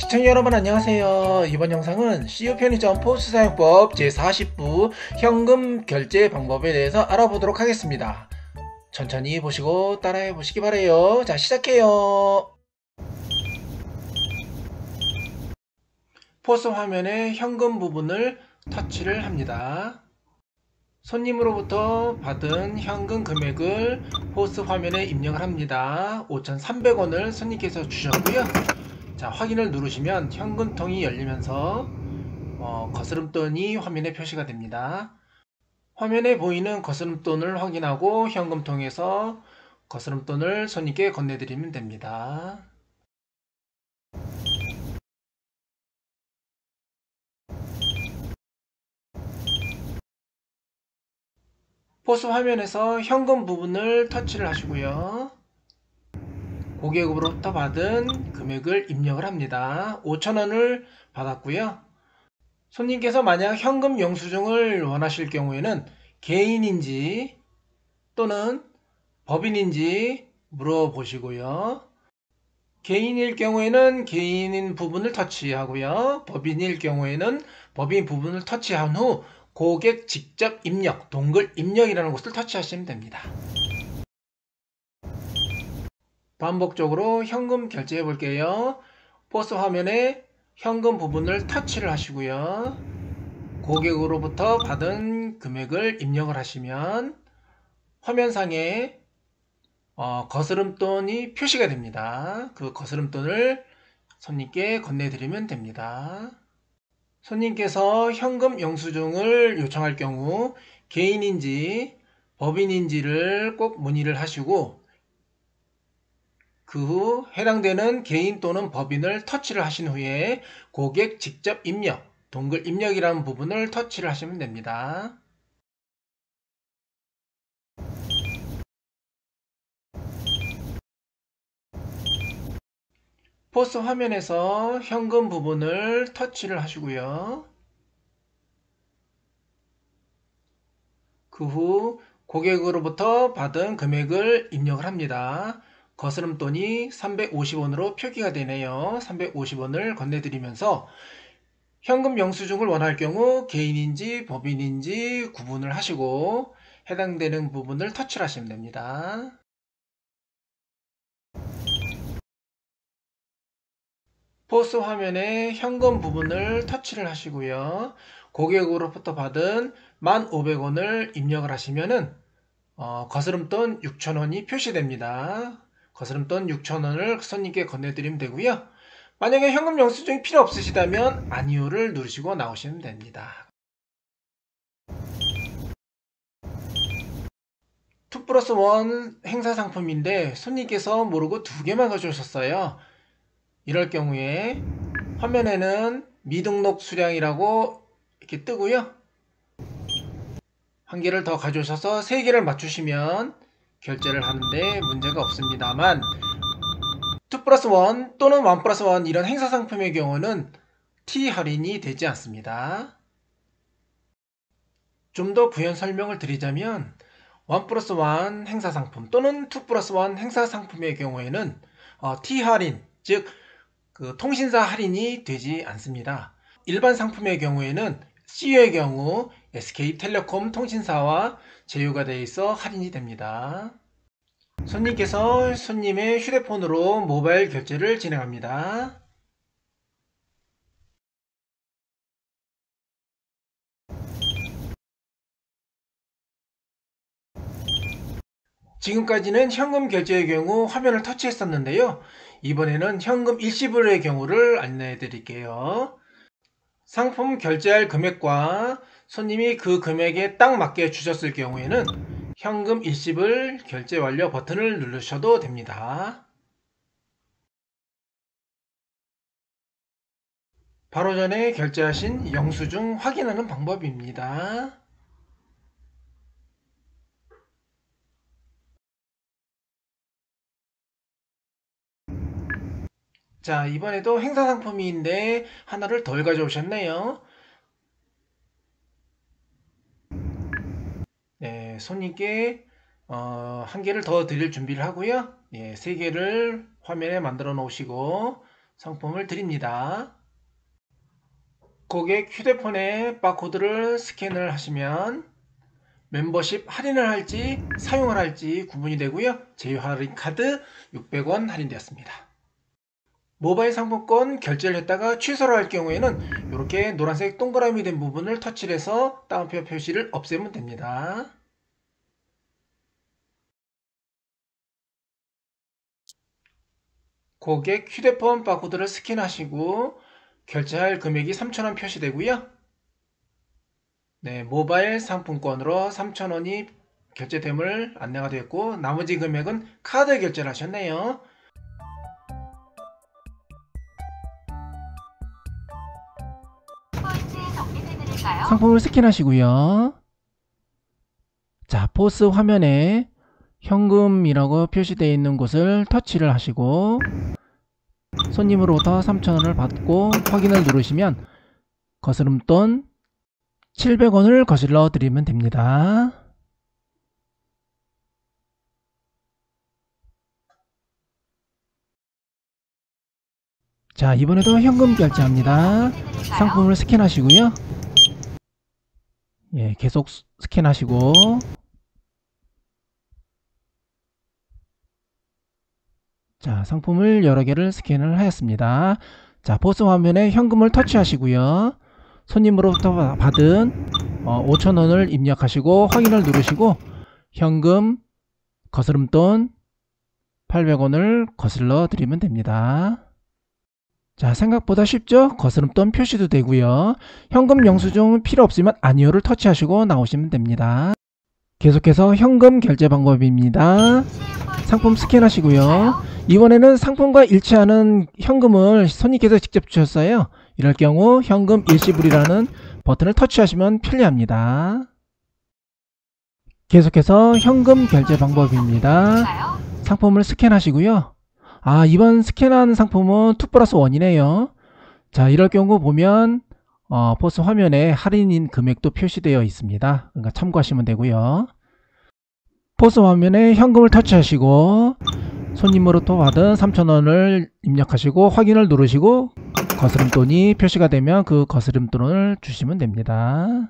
시청자 여러분 안녕하세요. 이번 영상은 CU 편의점 포스 사용법 제40부 현금 결제 방법에 대해서 알아보도록 하겠습니다. 천천히 보시고 따라해 보시기 바래요. 자, 시작해요. 포스 화면의 현금 부분을 터치를 합니다. 손님으로부터 받은 현금 금액을 포스 화면에 입력을 합니다. 5,300원을 손님께서 주셨고요. 자, 확인을 누르시면 현금통이 열리면서 거스름돈이 화면에 표시가 됩니다. 화면에 보이는 거스름돈을 확인하고 현금통에서 거스름돈을 손님께 건네드리면 됩니다. 포스 화면에서 현금 부분을 터치를 하시고요. 고객으로부터 받은 금액을 입력을 합니다. 5,000원을 받았고요. 손님께서 만약 현금 영수증을 원하실 경우에는 개인인지 또는 법인인지 물어보시고요. 개인일 경우에는 개인인 부분을 터치하고요. 법인일 경우에는 법인 부분을 터치한 후 고객 직접 입력, 동글 입력이라는 곳을 터치하시면 됩니다. 반복적으로 현금 결제해 볼게요. 포스 화면에 현금 부분을 터치를 하시고요. 고객으로부터 받은 금액을 입력을 하시면 화면상에 거스름돈이 표시가 됩니다. 그 거스름돈을 손님께 건네드리면 됩니다. 손님께서 현금 영수증을 요청할 경우 개인인지 법인인지를 꼭 문의를 하시고 그 후 해당되는 개인 또는 법인을 터치를 하신 후에 고객 직접 입력, 동글 입력이라는 부분을 터치를 하시면 됩니다. 포스 화면에서 현금 부분을 터치를 하시고요. 그 후 고객으로부터 받은 금액을 입력을 합니다. 거스름돈이 350원으로 표기가 되네요. 350원을 건네드리면서 현금 영수증을 원할 경우 개인인지 법인인지 구분을 하시고 해당되는 부분을 터치를 하시면 됩니다. 포스 화면에 현금 부분을 터치를 하시고요. 고객으로부터 받은 1,500원을 입력을 하시면은 거스름돈 6,000원이 표시됩니다. 거스름돈 6,000원을 손님께 건네드리면 되고요. 만약에 현금 영수증이 필요 없으시다면 아니오를 누르시고 나오시면 됩니다. 2+1 행사 상품인데 손님께서 모르고 2개만 가져오셨어요. 이럴 경우에 화면에는 미등록 수량이라고 이렇게 뜨고요. 한 개를 더 가져오셔서 3개를 맞추시면 결제를 하는데 문제가 없습니다만 2+1 또는 1+1 이런 행사 상품의 경우는 T 할인이 되지 않습니다. 좀 더 부연 설명을 드리자면 1+1 행사 상품 또는 2+1 행사 상품의 경우에는 T 할인, 즉 그 통신사 할인이 되지 않습니다. 일반 상품의 경우에는 CU의 경우 SK텔레콤 통신사와 제휴가 되어 있어 할인이 됩니다. 손님께서 손님의 휴대폰으로 모바일 결제를 진행합니다. 지금까지는 현금 결제의 경우 화면을 터치했었는데요. 이번에는 현금 일시불의 경우를 안내해 드릴게요. 상품 결제할 금액과 손님이 그 금액에 딱 맞게 주셨을 경우에는 현금 일시불 결제 완료 버튼을 누르셔도 됩니다. 바로 전에 결제하신 영수증 확인하는 방법입니다. 자, 이번에도 행사 상품인데 하나를 덜 가져오셨네요. 네, 손님께 한 개를 더 드릴 준비를 하고요. 예, 3개를 화면에 만들어 놓으시고 상품을 드립니다. 고객 휴대폰에 바코드를 스캔을 하시면 멤버십 할인을 할지 사용을 할지 구분이 되고요. 제휴할인 카드 600원 할인되었습니다. 모바일 상품권 결제를 했다가 취소를 할 경우에는 이렇게 노란색 동그라미 된 부분을 터치를 해서 따옴표 표시를 없애면 됩니다. 고객 휴대폰 바코드를 스캔하시고 결제할 금액이 3,000원 표시되고요. 네, 모바일 상품권으로 3,000원이 결제됨을 안내가 되었고 나머지 금액은 카드 결제를 하셨네요. 상품을 스캔하시고요. 자, 포스 화면에 현금이라고 표시되어 있는 곳을 터치를 하시고 손님으로부터 3,000원을 받고 확인을 누르시면 거스름돈 700원을 거슬러 드리면 됩니다. 자, 이번에도 현금 결제합니다. 상품을 스캔하시고요. 예, 계속 스캔하시고 자, 상품을 여러 개를 스캔을 하였습니다. 자, 포스 화면에 현금을 터치하시고요. 손님으로부터 받은 5,000원을 입력하시고 확인을 누르시고 현금 거스름돈 800원을 거슬러 드리면 됩니다. 자, 생각보다 쉽죠? 거스름돈 표시도 되고요. 현금 영수증 필요 없으면 아니오를 터치하시고 나오시면 됩니다. 계속해서 현금 결제 방법입니다. 상품 스캔하시고요. 이번에는 상품과 일치하는 현금을 손님께서 직접 주셨어요. 이럴 경우 현금 일시불이라는 버튼을 터치하시면 편리합니다. 계속해서 현금 결제 방법입니다. 상품을 스캔하시고요. 아, 이번 스캔한 상품은 2+1이네요. 자, 이럴 경우 보면 포스 화면에 할인인 금액도 표시되어 있습니다. 그러니까 참고하시면 되고요. 포스 화면에 현금을 터치하시고 손님으로부터 받은 3,000원을 입력하시고 확인을 누르시고 거스름돈이 표시가 되면 그 거스름돈을 주시면 됩니다.